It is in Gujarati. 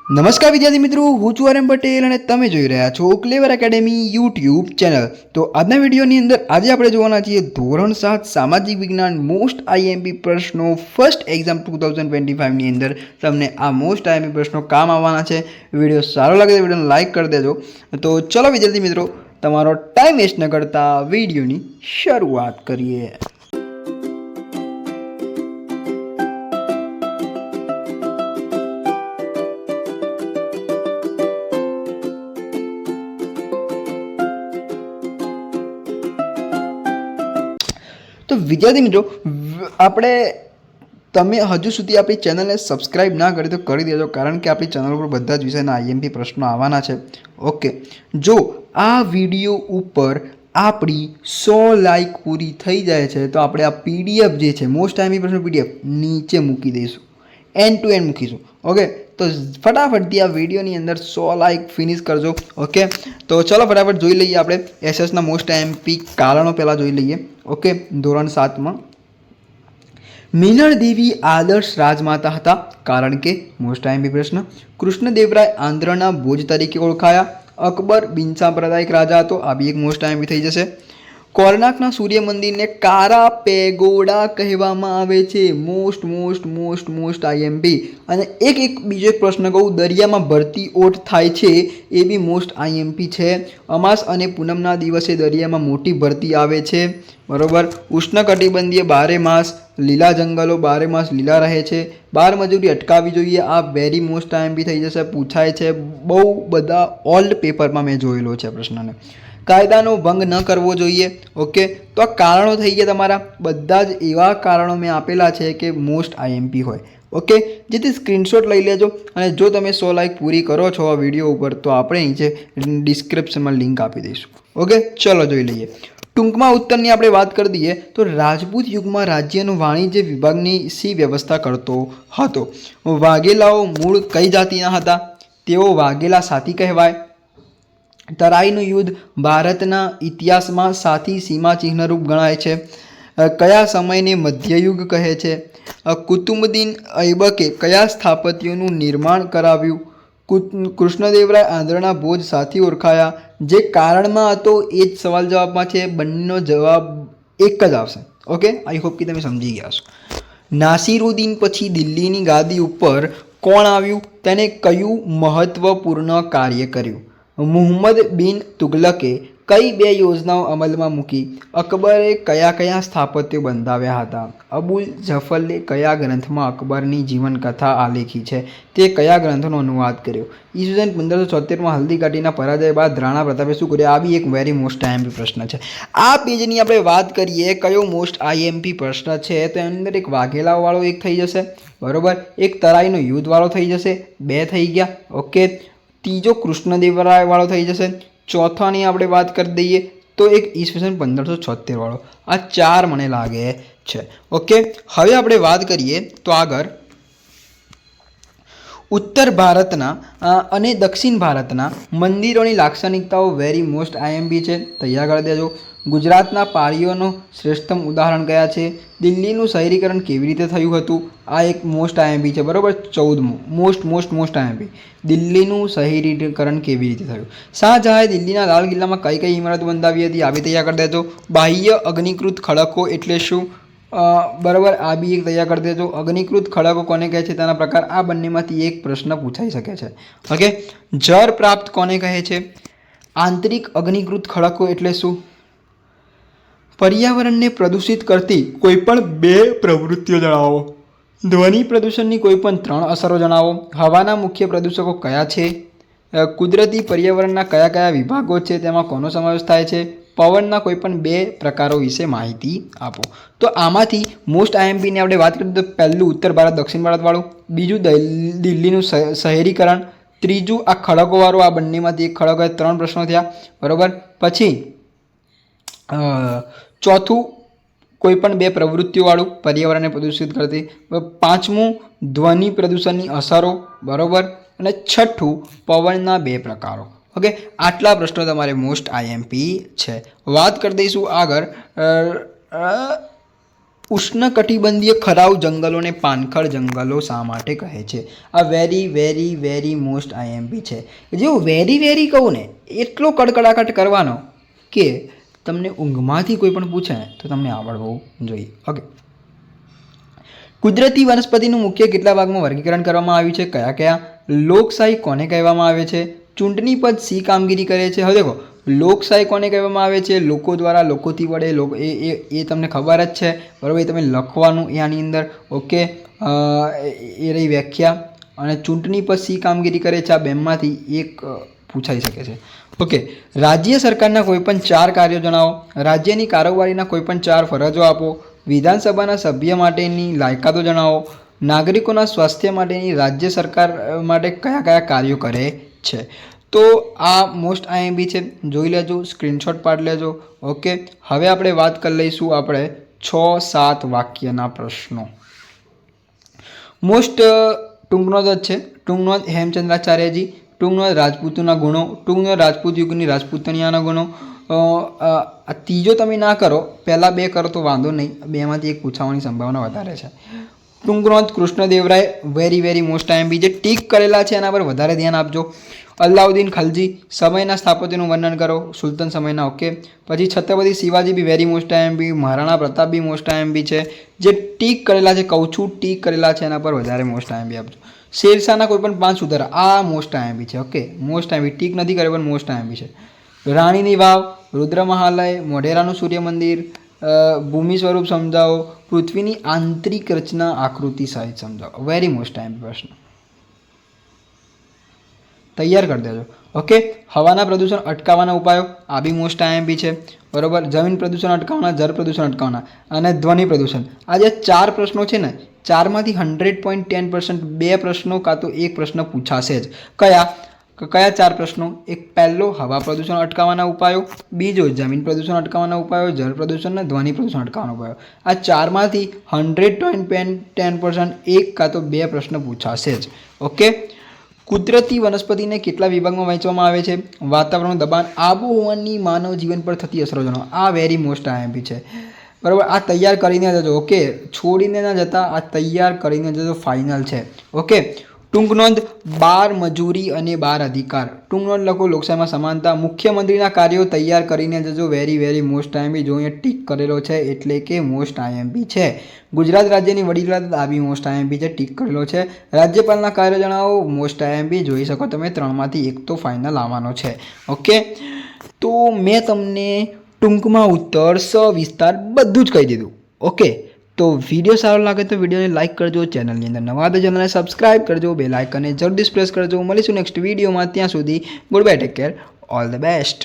નમસ્કાર વિદ્યાર્થી મિત્રો, હું છું આરએમ પટેલ અને તમે જોઈ રહ્યા છો ક્લેવર એકેડેમી યુટ્યુબ ચેનલ। તો આજના વિડીયોની અંદર આજે આપણે જોવાના છીએ ધોરણ 7 સામાજિક વિજ્ઞાન મોસ્ટ આઈએમપી પ્રશ્નો ફર્સ્ટ એક્ઝામ 2025 ની અંદર તમને આ મોસ્ટ આઈએમપી પ્રશ્નો કામ આવવાના છે। વિડીયો સારો લાગે તો વિડીયોને લાઇક કરી દેજો। તો ચલો વિદ્યાર્થી મિત્રો, તમારો ટાઈમ વેસ્ટ ન કરતા વિડીયોની શરૂઆત કરીએ। તો વિદ્યાર્થી મિત્રો, આપણે તમે હજુ સુધી આપણી ચેનલને સબસ્ક્રાઇબ ના કરી તો કરી દેજો, કારણ કે આપણી ચેનલ પર બધા જ વિષયના આઈએમપી પ્રશ્નો આવવાના છે। ઓકે, જો આ વિડીયો ઉપર આપણી 100 લાઇક પૂરી થઈ જાય છે તો આપણે આ પીડીએફ જે છે મોસ્ટ આઈએમપી પ્રશ્નો પીડીએફ નીચે મૂકી દઈશું, એન્ડ ટુ એન્ડ મૂકીશું। ઓકે, તો ફટાફટથી આ વિડીયોની અંદર 100 લાઇક ફિનિશ કરજો। ઓકે, તો ચલો ફટાફટ જોઈ લઈએ આપણે એસએસના મોસ્ટ આઈએમપી કારણો પહેલાં જોઈ લઈએ। ઓકે, ધોરણ 7માં મીનળ દેવી આદર્શ રાજમાતા હતા, કારણ કે મોસ્ટ આઈએમપી પ્રશ્ન। કૃષ્ણદેવરાય આંધ્રના ભોજ તરીકે ઓળખાયા। અકબર બિનસાંપ્રદાયિક રાજા હતો, આ બી એક મોસ્ટ આઈએમપી થઈ જશે। કોર્નાકના સૂર્ય મંદિરને કારા પેગોડા કહેવામાં આવે છે, most most most most IMP. અને એક બીજો એક પ્રશ્ન કહું, દરિયામાં ભરતી ઓટ થાય છે, એ બી મોસ્ટ આઈએમપી છે। અમાસ અને પૂનમના દિવસે દરિયામાં મોટી ભરતી આવે છે, બરોબર। ઉષ્ણકટિબંધીય 12 માસ લીલા જંગલો 12 માસ લીલા રહે છે। બાળમજૂરી અટકાવવી જોઈએ, આ વેરી મોસ્ટ આઈએમપી થઈ જશે, પૂછાય છે બહુ બધા ઓલ્ડ પેપરમાં મેં જોયેલો છે પ્રશ્નને। કાયદાનો ભંગ ન કરવો જોઈએ। ઓકે, તો આ કારણો થઈ ગયા તમારા, બધા જ એવા કારણો મેં આપેલા છે કે મોસ્ટ આઈએમપી હોય। ઓકે, જેથી સ્ક્રીનશોટ લઈ લેજો, અને જો તમે 100 લાઇક પૂરી કરો છો આ વિડીયો ઉપર તો આપણે નીચે ડિસ્ક્રિપ્શનમાં લિંક આપી દઈશું। ઓકે, ચલો જોઈ લઈએ। ટૂંકમાં ઉત્તરની આપણે વાત કરી દઈએ તો રાજપૂત યુગમાં રાજ્યનું વાણિજ્ય વિભાગની સી વ્યવસ્થા કરતો હતો। વાઘેલાઓ મૂળ કઈ જાતિના હતા? તેઓ વાઘેલા સાથી કહેવાય। તરાઈનું યુદ્ધ ભારતના ઇતિહાસમાં સાથી સીમા ચિહ્નરૂપ ગણાય છે। કયા સમયને મધ્યયુગ કહે છે? કુતુબુદ્દીન ઐબકે કયા સ્થાપત્યોનું નિર્માણ કરાવ્યું? કૃષ્ણદેવરાય આંધ્રના ભોજ સાથી ઓળખાયા, જે કારણમાં હતો એ જ સવાલ જવાબમાં છે, બંનેનો જવાબ એક જ આવશે। ઓકે, આઈ હોપ કે તમે સમજી ગયા છો। નાસિરુદ્દીન પછી દિલ્હીની ગાદી ઉપર કોણ આવ્યું? તેને કયું મહત્વપૂર્ણ કાર્ય કર્યું? મુહમ્મદ બિન તુગલકે કઈ 2 યોજનાઓ અમલમાં મૂકી? અકબરે કયા કયા સ્થાપત્યો બંધાવ્યા હતા? અબુલ જફલે કયા ગ્રંથમાં અકબરની જીવનકથા આલેખી છે? તે કયા ગ્રંથનો અનુવાદ કર્યો? ઈસવીસન 1576માં હલ્દીઘાટીના પરાજય બાદ રાણા પ્રતાપે શું કર્યું? આ બી એક વેરી મોસ્ટ આઈએમપી પ્રશ્ન છે। આ પેજની આપણે વાત કરીએ કયો મોસ્ટ આઈએમપી પ્રશ્ન છે તો એની અંદર એક વાઘેલાવાળો એક થઈ જશે, બરોબર। એક તરાઈનો યુદ્ધવાળો થઈ જશે, 2 થઈ ગયા। ઓકે, ત્રીજો કૃષ્ણદેવરાય વાળો થઈ જશે। ચોથાની આપણે વાત કરી દઈએ તો એક ઈસવીસન 1576 વાળો। આ 4 મને લાગે છે। ઓકે, હવે આપણે વાત કરીએ તો આગળ ઉત્તર ભારતના અને દક્ષિણ ભારતના મંદિરોની લાક્ષણિકતાઓ વેરી મોસ્ટ આઈએમપી છે, તૈયાર કરી દેજો। ગુજરાતના પાળીઓનું શ્રેષ્ઠતમ ઉદાહરણ કયા છે? દિલ્હીનું શહેરીકરણ કેવી રીતે થયું હતું? આ એક મોસ્ટ આઈએમપી છે, બરોબર। 14મું મોસ્ટ આઈએમપી, દિલ્હીનું શહેરીકરણ કેવી રીતે થયું? શાહજહાંએ દિલ્હીના લાલ કિલ્લામાં કઈ કઈ ઇમારતો બંધાવી હતી? આ બી તૈયાર કરી દેજો। બાહ્ય અગ્નિકૃત ખડકો એટલે શું? બરાબર, આ બી એક તૈયાર કરી દેજો। અગ્નિકૃત ખડકો કોને કહે છે, તેના પ્રકાર? આ બંનેમાંથી એક પ્રશ્ન પૂછાઈ શકે છે। ઓકે, જળ પ્રાપ્ત કોને કહે છે? આંતરિક અગ્નિકૃત ખડકો એટલે શું? પર્યાવરણને પ્રદૂષિત કરતી કોઈપણ 2 પ્રવૃત્તિઓ જણાવો। ધ્વનિ પ્રદૂષણની કોઈપણ 3 અસરો જણાવો। હવાના મુખ્ય પ્રદૂષકો કયા છે? કુદરતી પર્યાવરણના કયા કયા વિભાગો છે, તેમાં કોનો સમાવેશ થાય છે? પવનના કોઈપણ 2 પ્રકારો વિશે માહિતી આપો। તો આમાંથી મોસ્ટ આઈએમપીની આપણે વાત કરીએ તો પહેલું ઉત્તર ભારત દક્ષિણ ભારતવાળું, બીજું દિલ્હીનું શહેરીકરણ, ત્રીજું આ ખડકોવાળું, આ બંનેમાંથી એક ખડકો, 3 પ્રશ્નો થયા, બરાબર। પછી ચોથું કોઈપણ 2 પ્રવૃત્તિઓવાળું, પર્યાવરણને પ્રદૂષિત કરતી, 5મું ધ્વનિ પ્રદૂષણની અસરો, બરાબર। અને 6થું પવનના 2 પ્રકારો। ઓકે, આટલા પ્રશ્નો તમારે મોસ્ટ આઈએમપી છે। વાત કરી દઈશું આગળ ઉષ્ણકટિબંધીય ખરાઉ જંગલોને પાનખર જંગલો શા માટે કહે છે? આ very very very most IMP છે. જેવું વેરી વેરી કહું ને એટલો કડકડાકટ કરવાનો કે તમને ઊંઘમાંથી કોઈ પણ પૂછે ને તો તમને આવડવું જોઈએ. ઓકે, કુદરતી વનસ્પતિનું મુખ્ય કેટલા ભાગમાં વર્ગીકરણ કરવામાં આવ્યું છે? કયા કયા? લોકશાહી કોને કહેવામાં આવે છે? ચૂંટણી પદ સી કામગીરી કરે છે? હવે દેખો, લોકશાહી કોને કહેવામાં આવે છે? લોકો દ્વારા, લોકોથી વડે, એ તમને ખબર જ છે, બરાબર. એ તમે લખવાનું એ આની અંદર. ઓકે, એ રહી વ્યાખ્યા. અને ચૂંટણી પદ સી કામગીરી કરે છે. આ બેમાંથી એક પૂછાઈ શકે છે. ઓકે, રાજ્ય સરકારના કોઈપણ 4 કાર્યો જણાવો. રાજ્યની કારોબારીના કોઈપણ 4 ફરજો આપો. વિધાનસભાના સભ્ય માટેની લાયકાતો જણાવો. નાગરિકોના સ્વાસ્થ્ય માટેની રાજ્ય સરકાર માટે કયા કયા કાર્યો કરે છે? તો આ મોસ્ટ આઈએમપી છે, જોઈ લેજો, સ્ક્રીનશોટ પાડી લેજો. ઓકે, હવે આપણે વાત કરી લઈશું આપણે 6-7 વાક્યના પ્રશ્નો. મોસ્ટ ટૂંકનોંધ જ છે. ટૂંકનોંધ હેમચંદ્રાચાર્યજી. ટૂંકનોંધ રાજપૂતોના ગુણો. ટૂંકનોંધ રાજપૂત યુગની રાજપૂતનિયાના ગુણો. આ ત્રીજો તમે ના કરો, પહેલાં 2 કરો તો વાંધો નહીં, 2માંથી એક પૂછાવાની સંભાવના વધારે છે. ટૂંકનોંધ Krishnadevaraya, very very most IMP જે ટીક કરેલા છે એના પર વધારે ધ્યાન આપજો. અલાઉદ્દીન ખલજી, સમયના સ્થાપત્યનું વર્ણન કરો, સુલતાન સમયના. ઓકે, પછી છત્રપતિ શિવાજી બી very most IMP. Maharana Pratap બી મોસ્ટ આઈએમપી છે. જે ટીક કરેલા છે, કહું છું ટીક કરેલા છે, એના પર વધારે મોસ્ટ આઈએમપી આપજો. શેરશાહના કોઈ પણ 5 સુધારા, આ મોસ્ટ આઈએમપી છે. ઓકે, મોસ્ટ આઈએમપી, ટીક નથી કરે પણ મોસ્ટ આઈએમપી છે. રાણીની વાવ, રુદ્રમહાલય, મોઢેરાનું સૂર્ય મંદિર, ભૂમિ સ્વરૂપ સમજાવો, પૃથ્વીની આંતરિક રચના આકૃતિ સહિત સમજાવો. વેરી મોસ્ટ આઈએમપી પ્રશ્ન, તૈયાર કરી દેજો. ઓકે, હવાના પ્રદૂષણ અટકાવવાના ઉપાયો, આ બી મોસ્ટ આઈએમપી છે, બરોબર. જમીન પ્રદૂષણ અટકાવવાના, જળ પ્રદૂષણ અટકાવવાના અને ધ્વનિ પ્રદૂષણ. આ જે 4 પ્રશ્નો છે ને, 4માંથી 100.10% 2 પ્રશ્નો કાં તો 1 પ્રશ્ન પૂછાશે જ. કયા 4 પ્રશ્નો? એક પહેલો હવા પ્રદૂષણ અટકાવવાના ઉપાયો, બીજો જમીન પ્રદૂષણ અટકાવવાના ઉપાયો, જળ પ્રદૂષણ અને ધ્વનિ પ્રદૂષણ અટકાવવાના ઉપાયો. આ 4માંથી 100.10% 1 કાં તો 2 પ્રશ્ન પૂછાશે જ. ઓકે, કુદરતી વનસ્પતિને કેટલા વિભાગમાં વહેંચવામાં આવે છે? વાતાવરણનું દબાણ, આબોહવાની માનવ જીવન પર થતી અસરો જણાવો. આ વેરી મોસ્ટ આઈએમપી છે, બરાબર. આ તૈયાર કરીને જજો. ઓકે, છોડીને ના જતા, આ તૈયાર કરીને જજો, ફાઇનલ છે. ઓકે, ટૂંકનોંધ 12 મજૂરી અને 12 અધિકાર. ટૂંકનોંધ લખો, લોકશાહીમાં સમાનતા. મુખ્યમંત્રીના કાર્યો તૈયાર કરીને જજો, વેરી વેરી મોસ્ટ આઈએમપી. જો અહીંયા ટીક કરેલો છે એટલે કે મોસ્ટ આઈએમપી છે. ગુજરાત રાજ્યની વડી અદાલત, આ બી મોસ્ટ આઈએમપી છે, ટીક કરેલો છે. રાજ્યપાલના કાર્યો જણાવો, મોસ્ટ આઈએમપી. જોઈ શકો તમે 3માંથી 1 તો ફાઇનલ આવવાનો છે. ઓકે, તો મેં તમને ટૂંકમાં ઉત્તર, સવિસ્તાર બધું જ કહી દીધું. ઓકે, તો વિડીયો સારો લાગે તો વિડીયોને લાઇક કરજો, ચેનલની અંદર નવા તો ચેનલને સબસ્ક્રાઇબ કરજો, બેલ આઇકનને જરૂરથી પ્રેસ કરજો. મળીશું નેક્સ્ટ વિડીયોમાં. ત્યાં સુધી good bye, take care, all the best.